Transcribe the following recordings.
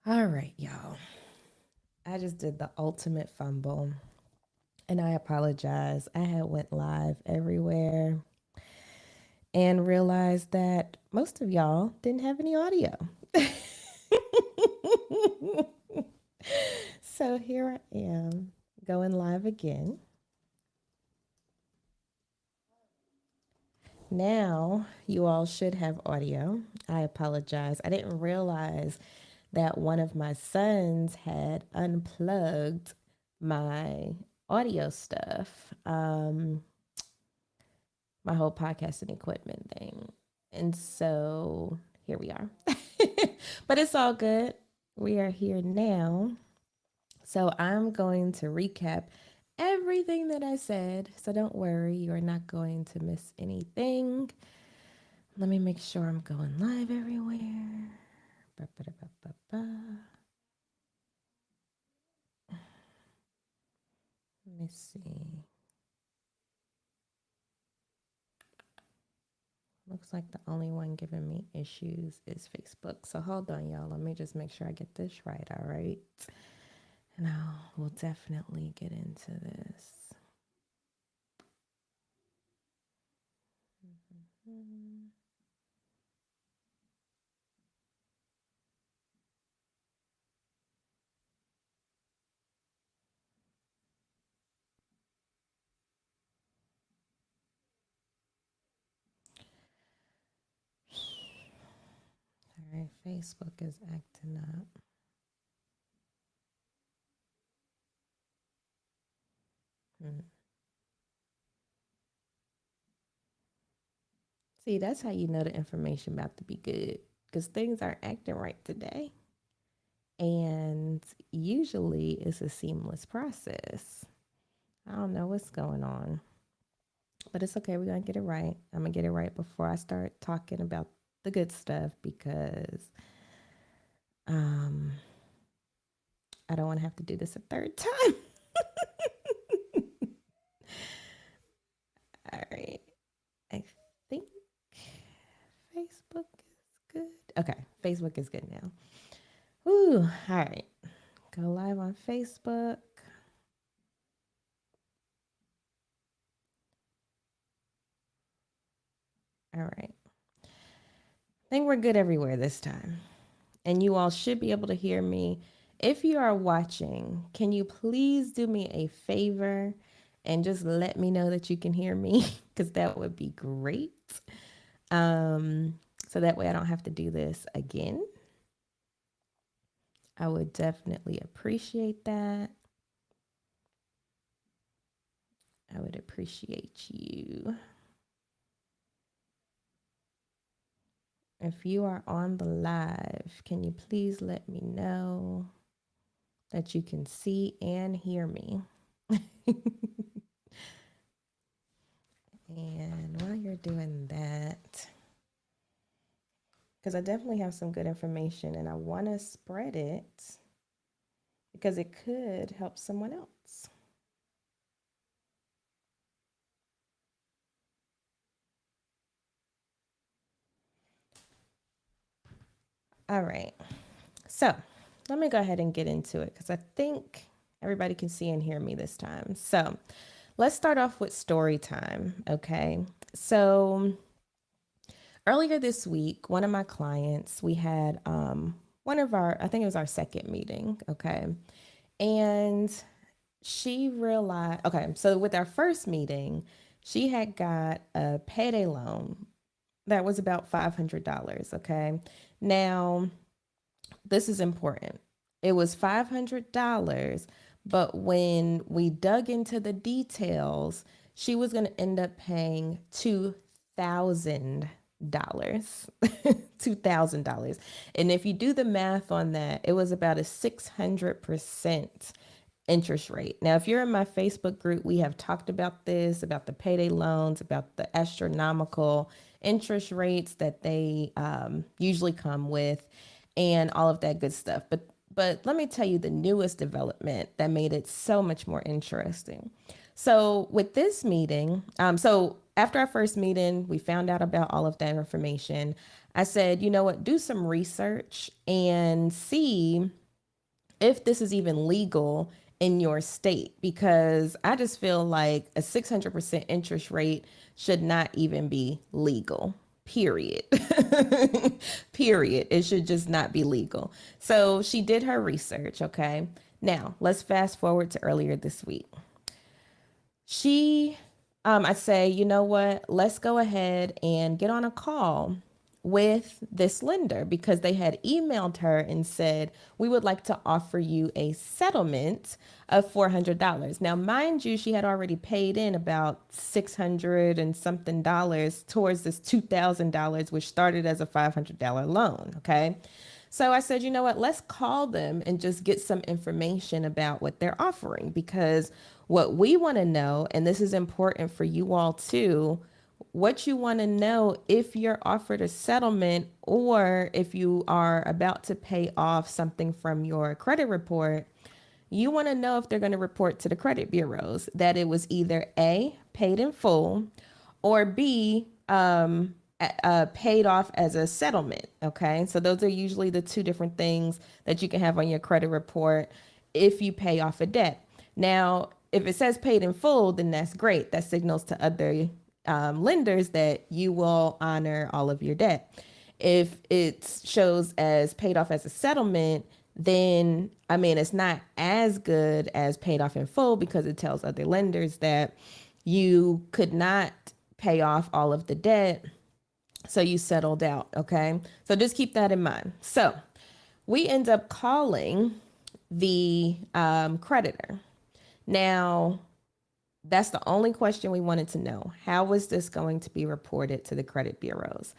All right, y'all. I just did the ultimate fumble and I apologize. I had went live everywhere and realized that most of y'all didn't have any audio. So here I am going live again. Now you all should have audio. I apologize. I didn't realize that one of my sons had unplugged my audio stuff, my whole podcasting equipment thing. And so here we are. But it's all good. We are here now. So I'm going to recap everything that I said. So don't worry, you're not going to miss anything. Let me make sure I'm going live everywhere. Ba-ba-da-ba-ba-ba. Let me see. Looks like the only one giving me issues is Facebook. So hold on, y'all. Let me just make sure I get this right. All right. And we'll definitely get into this. Mm-hmm. All right. Facebook is acting up. Hmm. See, that's how you know the information about to be good because things aren't acting right today. And usually it's a seamless process. I don't know what's going on, but it's okay. We're going to get it right. I'm going to get it right before I start talking about the good stuff because um, I don't want to have to do this a third time. All right. I think Facebook is good. Okay. Facebook is good now. Woo. All right. Go live on Facebook. All right. I think we're good everywhere this time. And you all should be able to hear me. If you are watching, can you please do me a favor and just let me know that you can hear me? Because that would be great. Um, so that way I don't have to do this again. I would definitely appreciate that. I would appreciate you. If you are on the live, can you please let me know that you can see and hear me? And while you're doing that, because I definitely have some good information and I want to spread it because it could help someone else. All right. So let me go ahead and get into it because I think everybody can see and hear me this time. So let's start off with story time. Okay. So earlier this week, one of my clients, we had one of our, I think it was our second meeting. Okay. And she realized, okay, so with our first meeting, she had got a payday loan that was about $500. Okay. Now, this is important. It was $500, but when we dug into the details, she was going to end up paying $2,000. $2,000. And if you do the math on that, it was about a 600% interest rate. Now, if you're in my Facebook group, we have talked about this, about the payday loans, about the astronomical interest rates that they usually come with, and all of that good stuff. But let me tell you the newest development that made it so much more interesting. So with this meeting, so after our first meeting, we found out about all of that information. I said, you know what, do some research and see if this is even legal in your state, because I just feel like a 600% interest rate should not even be legal. Period. Period. It should just not be legal. So she did her research. Okay. Now let's fast forward to earlier this week. She, I say, you know what? Let's go ahead and get on a call with this lender because they had emailed her and said, we would like to offer you a settlement of $400. Now, mind you, she had already paid in about 600 and something dollars towards this $2,000, which started as a $500 loan. Okay. So I said, you know what, let's call them and just get some information about what they're offering, because what we want to know, and this is important for you all too, what you want to know if you're offered a settlement or if you are about to pay off something from your credit report, you want to know if they're going to report to the credit bureaus that it was either A, paid in full, or B, paid off as a settlement. Okay. So those are usually the two different things that you can have on your credit report if you pay off a debt. Now, if it says paid in full, then that's great. That signals to other lenders that you will honor all of your debt. If it shows as paid off as a settlement, then I mean, it's not as good as paid off in full because it tells other lenders that you could not pay off all of the debt. So you settled out. Okay. So just keep that in mind. So we end up calling the creditor. Now, that's the only question we wanted to know. How was this going to be reported to the credit bureaus?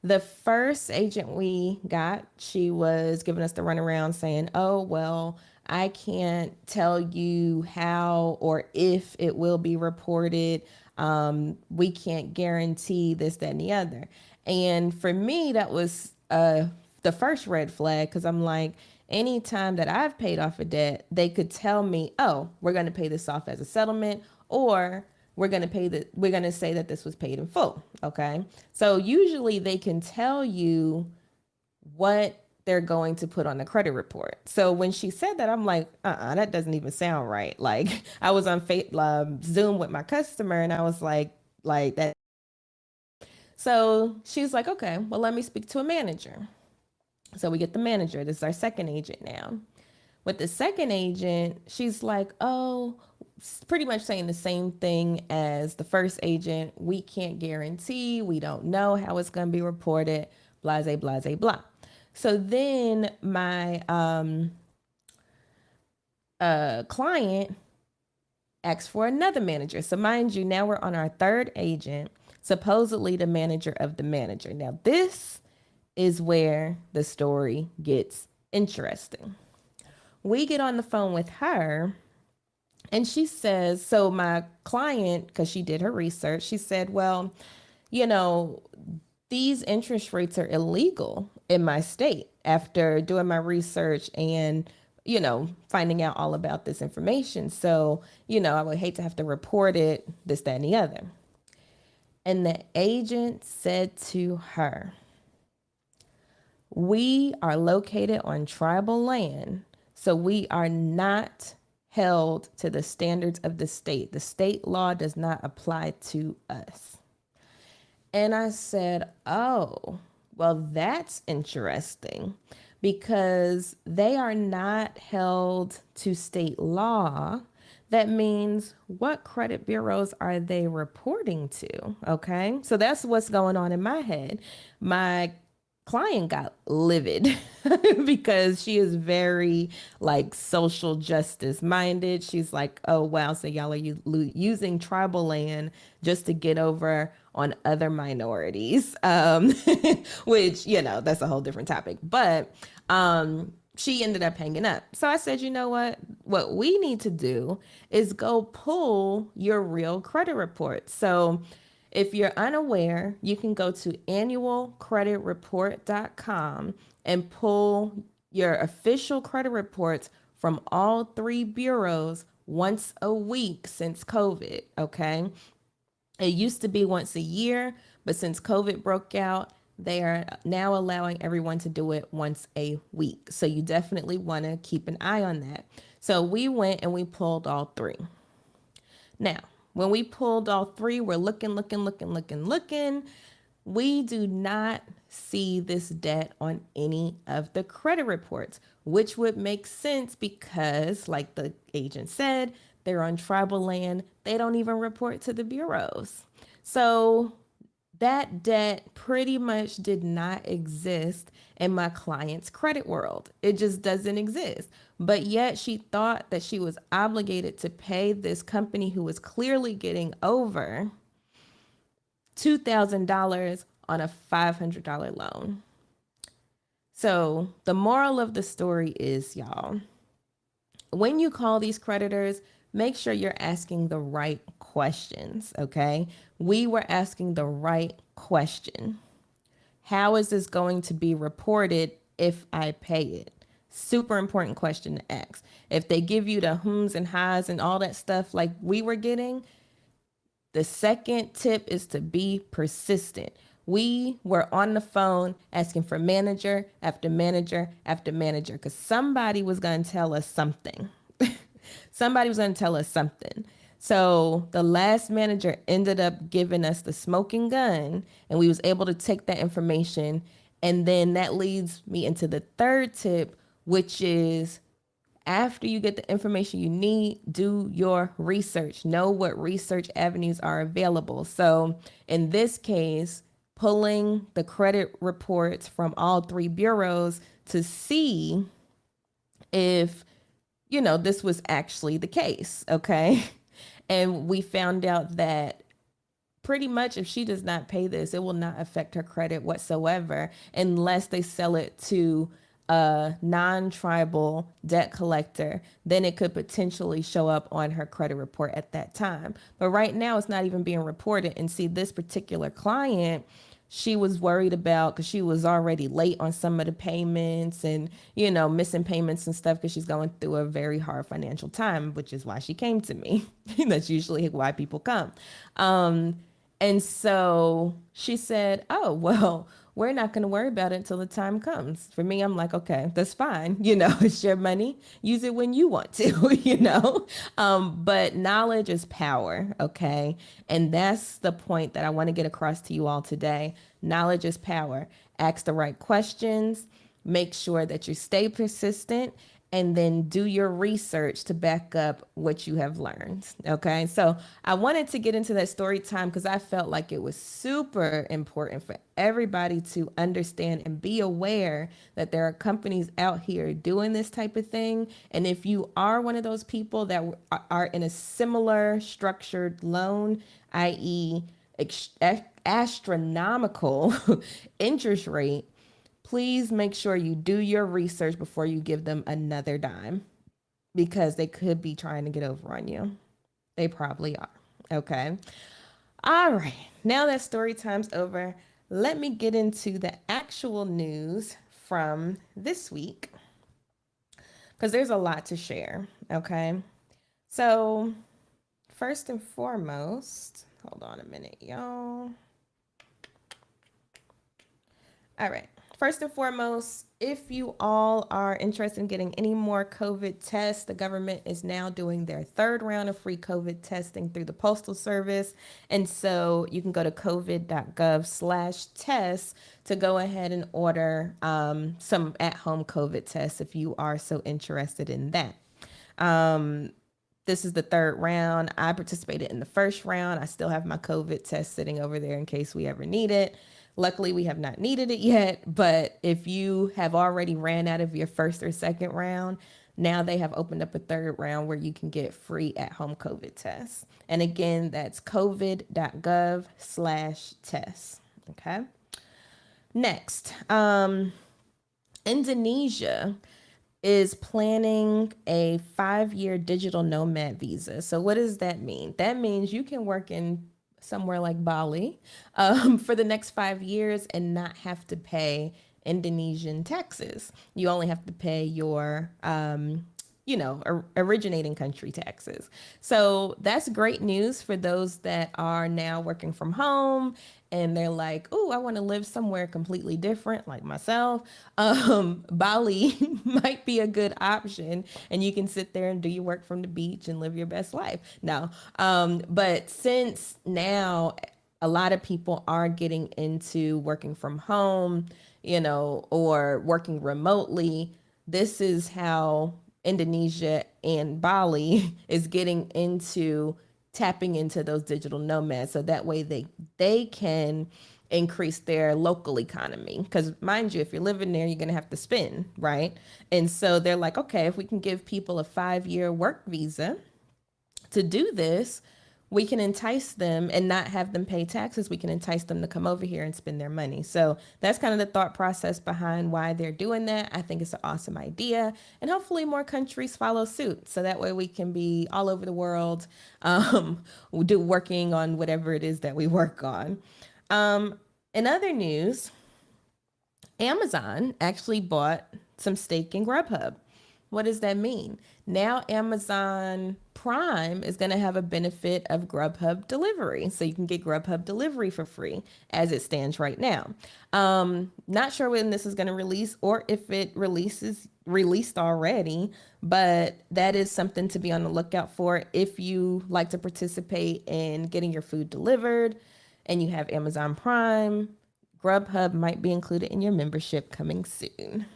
The first agent we got, she was giving us the runaround saying, oh, well, I can't tell you how or if it will be reported. We can't guarantee this, that, and the other. And for me, that was the first red flag, because I'm like, anytime that I've paid off a debt, they could tell me, oh, we're going to pay this off as a settlement, or we're going to say that this was paid in full. Okay. So usually they can tell you what they're going to put on the credit report. So when she said that, I'm like, that doesn't even sound right. Like I was on Zoom with my customer and I was like that. So she's like, okay, well, let me speak to a manager. So we get the manager. This is our second agent now. With the second agent, she's like, oh, pretty much saying the same thing as the first agent. We can't guarantee. We don't know how it's going to be reported. Blase, blase, blah. So then my client asked for another manager. So mind you, now we're on our third agent, supposedly the manager of the manager. Now this is where the story gets interesting. We get on the phone with her and she says, so my client, because she did her research, she said, well, you know, these interest rates are illegal in my state after doing my research and, you know, finding out all about this information. So, you know, I would hate to have to report it, this, that, and the other. And the agent said to her, we are located on tribal land, so we are not held to the standards of the state. The state law does not apply to us. And I said, oh, well, that's interesting because they are not held to state law. That means what credit bureaus are they reporting to? Okay. So that's what's going on in my head. My client got livid because she is very like social justice minded. She's like, oh, wow. So y'all are using tribal land just to get over on other minorities, which, you know, that's a whole different topic. But she ended up hanging up. So I said, you know what we need to do is go pull your real credit report. So if you're unaware, you can go to annualcreditreport.com and pull your official credit reports from all three bureaus once a week since COVID. Okay. It used to be once a year, but since COVID broke out, They are now allowing everyone to do it once a week. So you definitely want to keep an eye on that. So we went and we pulled all three. Now, when we pulled all three, we're looking. We do not see this debt on any of the credit reports, which would make sense because, like the agent said, they're on tribal land. They don't even report to the bureaus. So that debt pretty much did not exist in my client's credit world. It just doesn't exist. But yet she thought that she was obligated to pay this company who was clearly getting over $2,000 on a $500 loan. So the moral of the story is, y'all, when you call these creditors, make sure you're asking the right questions, okay? We were asking the right question. How is this going to be reported if I pay it? Super important question to ask. If they give you the hums and highs and all that stuff like we were getting, the second tip is to be persistent. We were on the phone asking for manager after manager after manager because somebody was going to tell us something. Somebody was going to tell us something. So the last manager ended up giving us the smoking gun, and we was able to take that information. And then that leads me into the third tip, which is after you get the information you need, do your research. Know what research avenues are available. So in this case, pulling the credit reports from all three bureaus to see if, this was actually the case. Okay. And we found out that pretty much if she does not pay this, it will not affect her credit whatsoever unless they sell it to a non-tribal debt collector. Then it could potentially show up on her credit report at that time. But right now it's not even being reported. And see, this particular client, she was worried about because she was already late on some of the payments and, missing payments and stuff because she's going through a very hard financial time, which is why she came to me. That's usually why people come. And so she said, oh, well, we're not going to worry about it until the time comes. For me, I'm like, okay, that's fine. It's your money. Use it when you want to, But knowledge is power. Okay. And that's the point that I want to get across to you all today. Knowledge is power. Ask the right questions. Make sure that you stay persistent and then do your research to back up what you have learned. Okay. So I wanted to get into that story time because I felt like it was super important for everybody to understand and be aware that there are companies out here doing this type of thing. And if you are one of those people that are in a similar structured loan, i.e., astronomical interest rate, please make sure you do your research before you give them another dime because they could be trying to get over on you. They probably are. Okay. All right. Now that story time's over, let me get into the actual news from this week because there's a lot to share. Okay. So, first and foremost, hold on a minute, y'all. All right. First and foremost, if you all are interested in getting any more COVID tests, the government is now doing their third round of free COVID testing through the Postal Service. And so you can go to covid.gov/tests to go ahead and order some at-home COVID tests if you are so interested in that. This is the third round. I participated in the first round. I still have my COVID test sitting over there in case we ever need it. Luckily, we have not needed it yet, but if you have already ran out of your first or second round, now they have opened up a third round where you can get free at-home COVID tests. And again, that's covid.gov/tests. Okay. Next, Indonesia is planning a 5-year digital nomad visa. So what does that mean? That means you can work in somewhere like Bali for the next 5 years and not have to pay Indonesian taxes. You only have to pay your originating country taxes. So that's great news for those that are now working from home and they're like, oh, I want to live somewhere completely different, like myself. Bali might be a good option, and you can sit there and do your work from the beach and live your best life. No, but since now a lot of people are getting into working from home, or working remotely, this is how Indonesia and Bali is getting into tapping into those digital nomads so that way they can increase their local economy, because mind you, if you're living there you're going to have to spend, right? And so they're like, okay, if we can give people a 5-year work visa to do this, we can entice them and not have them pay taxes. We can entice them to come over here and spend their money. So that's kind of the thought process behind why they're doing that. I think it's an awesome idea. And hopefully more countries follow suit. So that way we can be all over the world, working on whatever it is that we work on. In other news, Amazon actually bought some stake in Grubhub. What does that mean? Now Amazon Prime is going to have a benefit of Grubhub delivery. So you can get Grubhub delivery for free as it stands right now. Not sure when this is going to release or if it released already, but that is something to be on the lookout for if you like to participate in getting your food delivered and you have Amazon Prime. Grubhub might be included in your membership coming soon.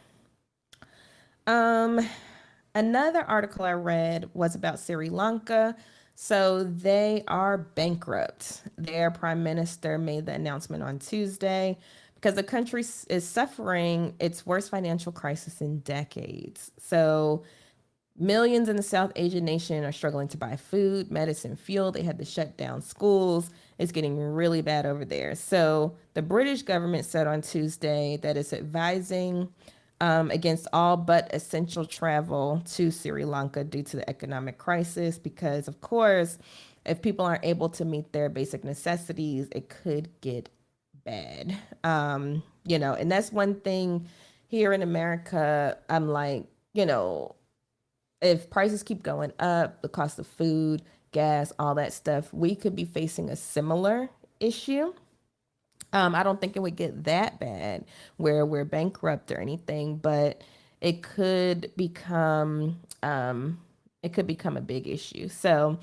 Another article I read was about Sri Lanka. So they are bankrupt. Their prime minister made the announcement on Tuesday because the country is suffering its worst financial crisis in decades. So millions in the South Asian nation are struggling to buy food, medicine, fuel. They had to shut down schools. It's getting really bad over there. So the British government said on Tuesday that it's advising against all but essential travel to Sri Lanka due to the economic crisis, because, of course, if people aren't able to meet their basic necessities, it could get bad. And that's one thing here in America. I'm like, if prices keep going up, the cost of food, gas, all that stuff, we could be facing a similar issue. I don't think it would get that bad where we're bankrupt or anything, but it could become a big issue. So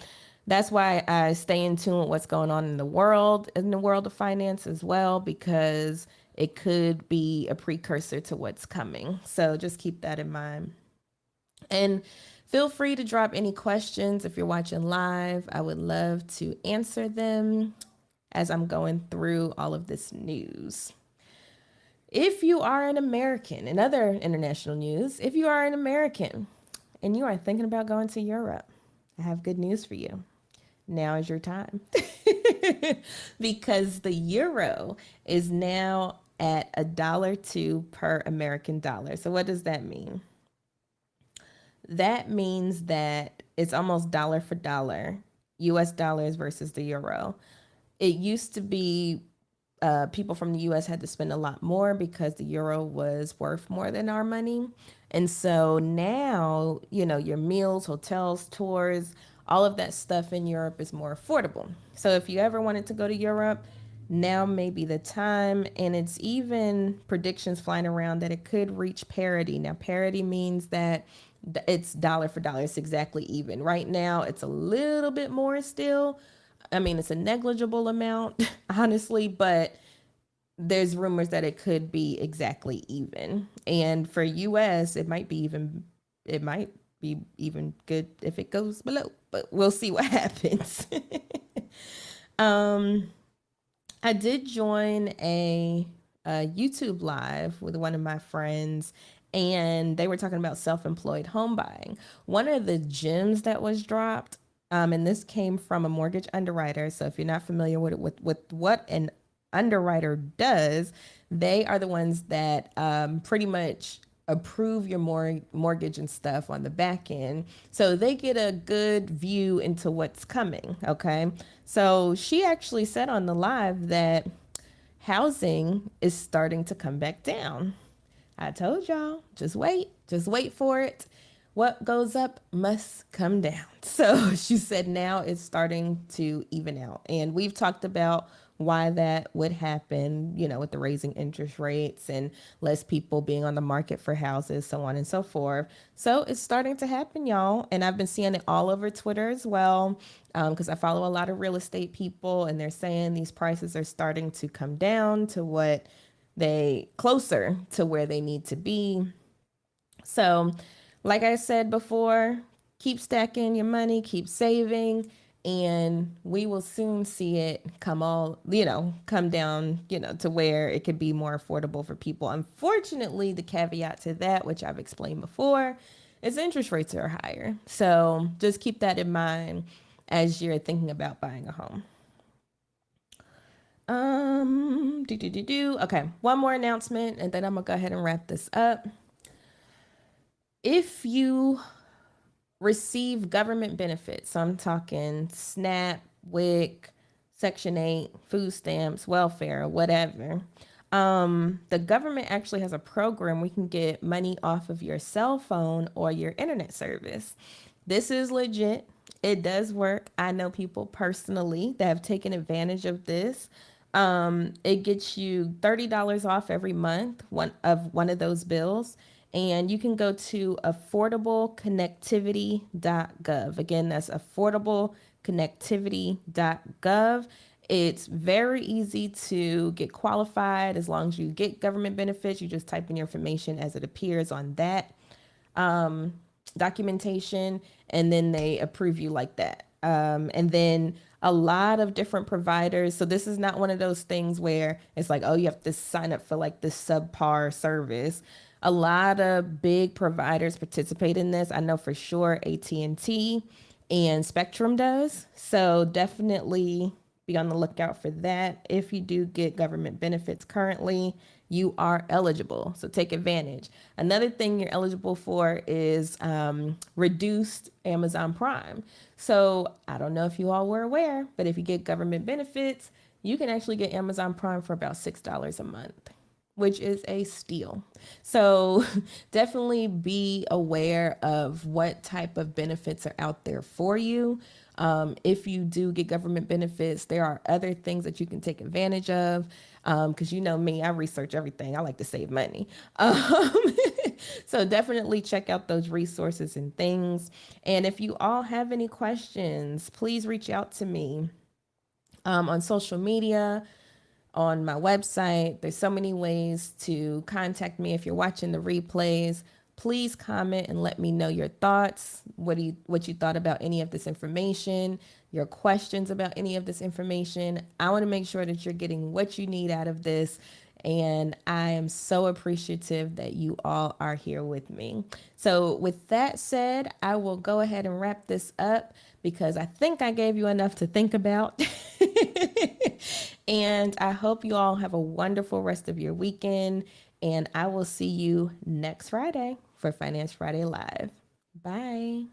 that's why I stay in tune with what's going on in the world of finance as well, because it could be a precursor to what's coming. So just keep that in mind. And feel free to drop any questions if you're watching live. I would love to answer them as I'm going through all of this news. If you are an American, in other international news, if you are an American and you are thinking about going to Europe, I have good news for you. Now is your time. Because the euro is now at $1.02 per American dollar. So what does that mean? That means that it's almost dollar for dollar, US dollars versus the euro. It used to be people from the US had to spend a lot more because the euro was worth more than our money. And so now, your meals, hotels, tours, all of that stuff in Europe is more affordable. So if you ever wanted to go to Europe, now may be the time. And it's even predictions flying around that it could reach parity. Now, parity means that it's dollar for dollar. It's exactly even. Right now, it's a little bit more still. I mean, it's a negligible amount, honestly, but there's rumors that it could be exactly even. And for US, it might be even good if it goes below, but we'll see what happens. I did join a YouTube live with one of my friends, and they were talking about self-employed home buying. One of the gems that was dropped, and this came from a mortgage underwriter. So if you're not familiar with what an underwriter does, they are the ones that pretty much approve your mortgage and stuff on the back end. So they get a good view into what's coming. Okay. So she actually said on the live that housing is starting to come back down. I told y'all, just wait for it. what goes up must come down. So she said now it's starting to even out. And we've talked about why that would happen, with the raising interest rates and less people being on the market for houses, so on and so forth. So it's starting to happen, y'all. And I've been seeing it all over Twitter as well, because I follow a lot of real estate people, and they're saying these prices are starting to come down to what they closer to where they need to be. So, like I said before, keep stacking your money, keep saving, and we will soon see it come down, to where it could be more affordable for people. Unfortunately, the caveat to that, which I've explained before, is interest rates are higher. So, just keep that in mind as you're thinking about buying a home. Okay, one more announcement, and then I'm gonna go ahead and wrap this up. If you receive government benefits, so I'm talking SNAP, WIC, Section 8, food stamps, welfare, whatever. The government actually has a program where you can get money off of your cell phone or your internet service. This is legit. It does work. I know people personally that have taken advantage of this. It gets you $30 off every month, one of those bills. And you can go to affordableconnectivity.gov. Again, that's affordableconnectivity.gov. It's very easy to get qualified as long as you get government benefits. You just type in your information as it appears on that documentation, and then they approve you like that. And then a lot of different providers. So this is not one of those things where it's like, oh, you have to sign up for like this subpar service. A lot of big providers participate in this. I know for sure AT&T and Spectrum does. So definitely be on the lookout for that. If you do get government benefits currently, you are eligible. So take advantage. Another thing you're eligible for is reduced Amazon Prime. So I don't know if you all were aware, but if you get government benefits, you can actually get Amazon Prime for about $6 a month, which is a steal. So definitely be aware of what type of benefits are out there for you. If you do get government benefits, there are other things that you can take advantage of. Because you know me, I research everything. I like to save money. So definitely check out those resources and things. And if you all have any questions, please reach out to me on social media, on my website. There's so many ways to contact me. If you're watching the replays, please comment and let me know your thoughts. What you thought about any of this information, your questions about any of this information. I want to make sure that you're getting what you need out of this. And I am so appreciative that you all are here with me. So, with that said, I will go ahead and wrap this up because I think I gave you enough to think about. And I hope you all have a wonderful rest of your weekend. And I will see you next Friday for Finance Friday Live. Bye.